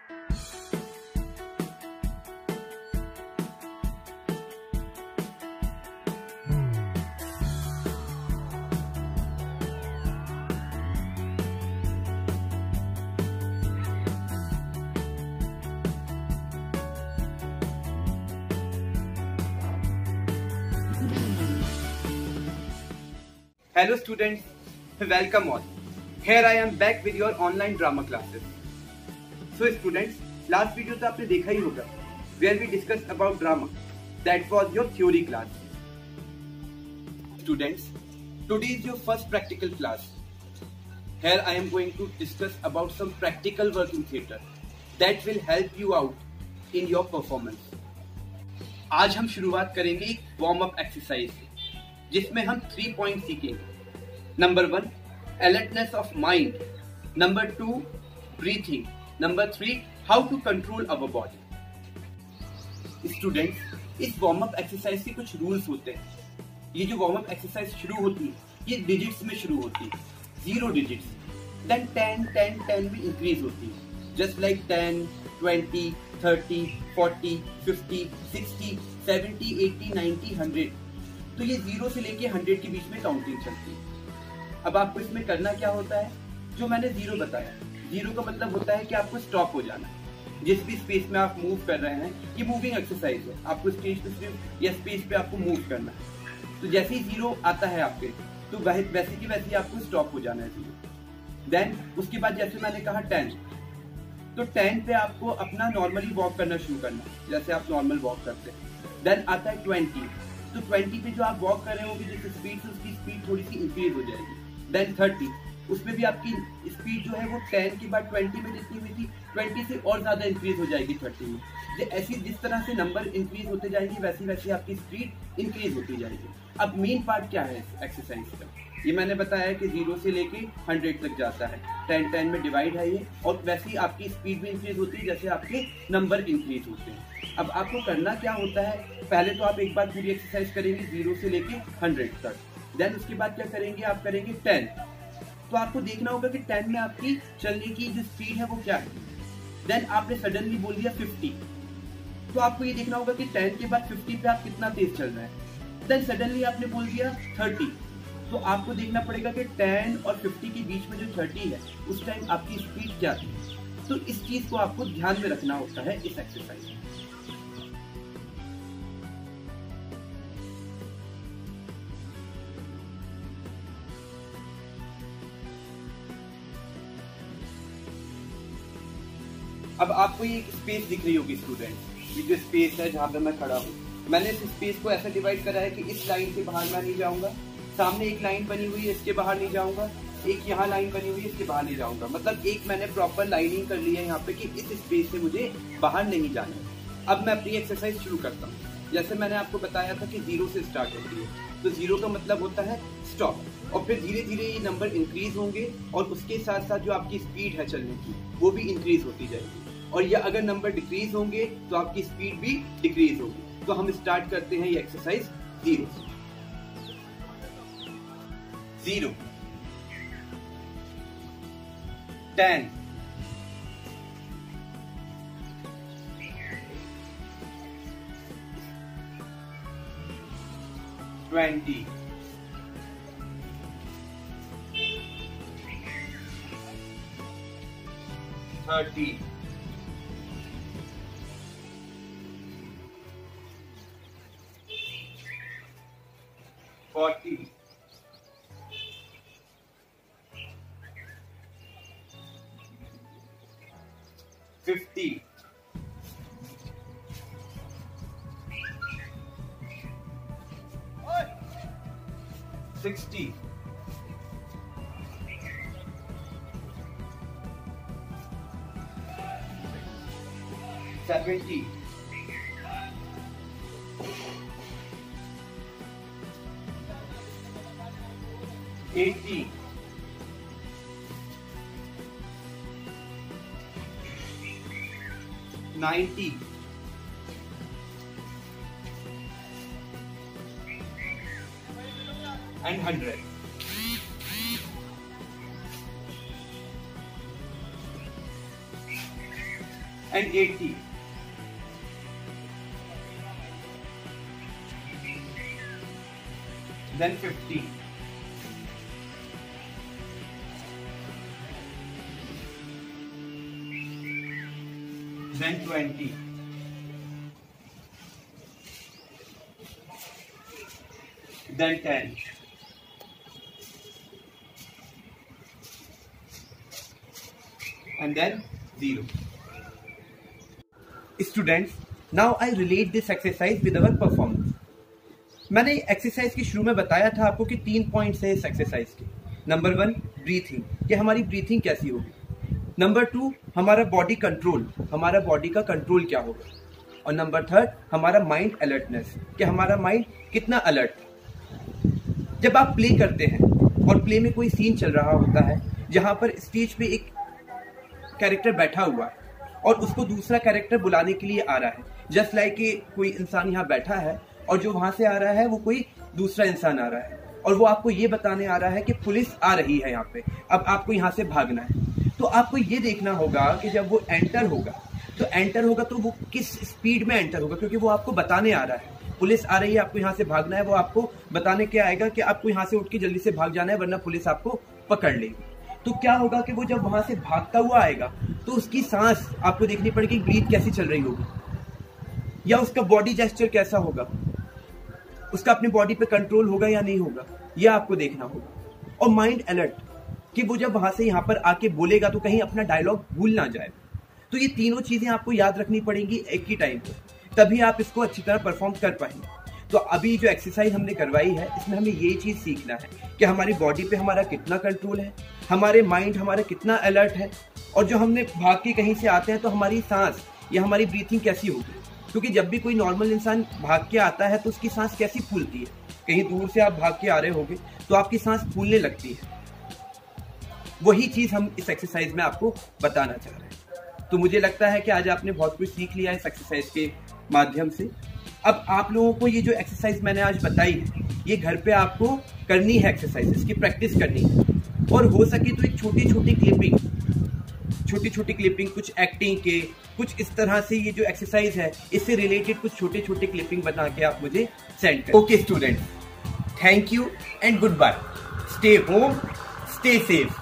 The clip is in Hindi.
Hello students, welcome all. Here I am back with your online drama classes. So students, last video तो आपने देखा ही होगा where we discussed about drama. That was your theory class. Students, today is your first practical class. Here I am going to discuss about some practical work in theatre that will help you out in your performance. आज हम शुरुआत करेंगे एक वार्म अप एक्सरसाइज से, जिसमें हम 3 पॉइंट सीखेंगे. Number 1, alertness of mind. Number 2, breathing. Number 3, how to control our body. Students, इस वार्म अप एक्सरसाइज के कुछ रूल्स होते हैं. ये जो वार्म अप एक्सरसाइज शुरू होती है, ये डिजिट्स में शुरू होती है, 0 डिजिट्स. देन 10 10 10 में इंक्रीज होती है, जस्ट लाइक 10 20 30 40 50 60 70 80 90 100. तो ये 0 से लेके 100 के बीच में काउंटिंग चलती है. अब आपको इसमें करना क्या होता है, जो मैंने 0 बताया, 0 का मतलब होता है कि आपको स्टॉप हो जाना. जिस भी स्पेस में आप मूव कर रहे हैं, ये मूविंग एक्सरसाइज है. आपको स्टेज पे सिर्फ या स्पेस पे आपको मूव करना है. तो जैसे ही 0 आता है आपके, तो वैसे की वैसे आपको स्टॉप हो जाना है 0. देन उसके बाद जैसे मैंने कहा 10, तो 10 पे आपको अपना नॉर्मली वॉक करना शुरू करना, जैसे आप नॉर्मल वॉक करते हैं. देन आता है 20, तो 20 पे जो आप वॉक कर रहे होंगे जिस स्पीड से, उसकी स्पीड थोड़ी सी इंक्रीज हो जाएगी. देन 30, उसमें भी आपकी स्पीड जो है वो 10 के बाद 20 में जितनी हुई थी, 20 से और ज्यादा इंक्रीज हो जाएगी 30 में. ऐसी जिस तरह से नंबर इंक्रीज होते जाएंगे, वैसी वैसी आपकी स्पीड इंक्रीज होती जाएगी. अब मेन पार्ट क्या है एक्सरसाइज का, ये मैंने बताया कि 0 से लेके 100 तक जाता है. 10 10 में डिवाइड है ये, और वैसे ही आपकी स्पीड भी इंक्रीज होती है जैसे आपके नंबर इंक्रीज होते हैं. अब आपको करना क्या होता है, पहले तो आप एक बार पूरी एक्सरसाइज करेंगे 0 से लेके 100 तक. देन उसके बाद क्या करेंगे, आप करेंगे 10. तो आपको देखना होगा कि 10 में आपकी चलने की जो स्पीड है वो क्या है. देन आपने सडनली बोल दिया 50, तो आपको ये देखना होगा कि 10 के बाद 50 पे आप कितना तेज चल रहे हैं. देन सडनली आपने बोल दिया 30, तो आपको देखना पड़ेगा कि 10 और 50 के बीच में जो 30 है, उस टाइम आपकी स्पीड क्या थी. तो इस चीज को आपको ध्यान में रखना होता है इस एक्सरसाइज में. अब आपको ये स्पेस दिख रही होगी स्टूडेंट, ये जो स्पेस है जहाँ पे मैं खड़ा हूँ, मैंने इस स्पेस को ऐसा डिवाइड करा है कि इस लाइन से बाहर मैं नहीं जाऊंगा. सामने एक लाइन बनी हुई है, इसके बाहर नहीं जाऊंगा. एक यहाँ लाइन बनी हुई है, इसके बाहर नहीं जाऊंगा. मतलब एक मैंने प्रॉपर लाइनिंग कर ली है यहाँ पे कि इस स्पेस से मुझे बाहर नहीं जाना है. अब मैं अपनी एक्सरसाइज शुरू करता हूँ. जैसे मैंने आपको बताया था कि 0 से स्टार्ट होती है, तो 0 का मतलब होता है स्टॉप, और फिर धीरे धीरे ये नंबर इंक्रीज होंगे, और उसके साथ साथ जो आपकी स्पीड है चलने की, वो भी इंक्रीज होती जाएगी. और या अगर नंबर डिक्रीज होंगे तो आपकी स्पीड भी डिक्रीज होगी. तो हम स्टार्ट करते हैं ये एक्सरसाइज 0 से. 0 10 20 30 40 50 60 70 80 90 and 100. and 80. Then 50. Then 20. Then 10. And then 0. Students, now I relate this exercise with our performance. मैंने एक्सरसाइज की शुरू में बताया था आपको कि 3 पॉइंट्स है इस एक्सरसाइज के। नंबर 1 ब्रीथिंग, कि हमारी ब्रीथिंग कैसी होगी। नंबर 2 हमारा बॉडी कंट्रोल, हमारा बॉडी का कंट्रोल क्या होगा। और नंबर 3 हमारा माइंड अलर्टनेस, कि हमारा माइंड कितना अलर्ट है। जब आप प्ले करते हैं और प्ले में कोई सीन चल रहा होता है जहां पर स्टेज पे एक कैरेक्टर बैठा हुआ है और उसको दूसरा कैरेक्टर बुलाने के लिए आ रहा है, जस्ट लाइक कोई इंसान यहाँ बैठा है और जो वहां से आ रहा है वो कोई दूसरा इंसान आ रहा है और वो आपको ये बताने आ रहा है कि पुलिस आ रही है यहाँ पे, अब आपको यहाँ से भागना है। तो आपको ये देखना होगा कि जब वो एंटर होगा तो वो किस स्पीड में एंटर होगा, क्योंकि वो आपको बताने आ रहा है पुलिस आ रही है, आपको यहाँ से भागना है। वो आपको बताने के आएगा कि आपको यहाँ से उठ के जल्दी से भाग जाना है वरना पुलिस आपको पकड़ लेगी। तो क्या होगा कि वो जब वहां से भागता हुआ आएगा तो उसकी सांस आपको देखनी पड़ेगी, ब्रीथ कैसी चल रही होगी या उसका बॉडी जेस्चर कैसा होगा, उसका अपनी बॉडी पे कंट्रोल होगा या नहीं होगा, यह आपको देखना होगा। और माइंड अलर्ट, कि वो जब वहां से यहाँ पर आके बोलेगा तो कहीं अपना डायलॉग भूल ना जाए। तो ये तीनों चीजें आपको याद रखनी पड़ेंगी एक ही टाइम पे, तभी आप इसको अच्छी तरह परफॉर्म कर पाएंगे। तो अभी जो एक्सरसाइज हमने करवाई है इसमें हमें ये चीज सीखना है कि हमारी बॉडी पे हमारा कितना कंट्रोल है, हमारे माइंड हमारा कितना अलर्ट है, और जो हमने भाग के कहीं से आते हैं तो हमारी सांस या हमारी ब्रीथिंग कैसी होगी। क्योंकि जब भी कोई नॉर्मल इंसान भाग के आता है तो उसकी सांस कैसी फूलती है, कहीं दूर से आप भाग के आ रहे होगे तो आपकी सांस फूलने लगती है। वही चीज हम इस एक्सरसाइज में आपको बताना चाह रहे हैं। तो मुझे लगता है कि आज आपने बहुत कुछ सीख लिया इस एक्सरसाइज के माध्यम से। अब आप लोगों को ये जो एक्सरसाइज मैंने आज बताई है ये घर पे आपको करनी है, एक्सरसाइज इसकी प्रैक्टिस करनी है, और हो सके तो एक छोटी छोटी क्लिपिंग कुछ एक्टिंग के, कुछ इस तरह से ये जो एक्सरसाइज है इससे रिलेटेड कुछ छोटे क्लिपिंग बना के आप मुझे सेंड करें। Okay students, thank you and goodbye. Stay home, stay safe.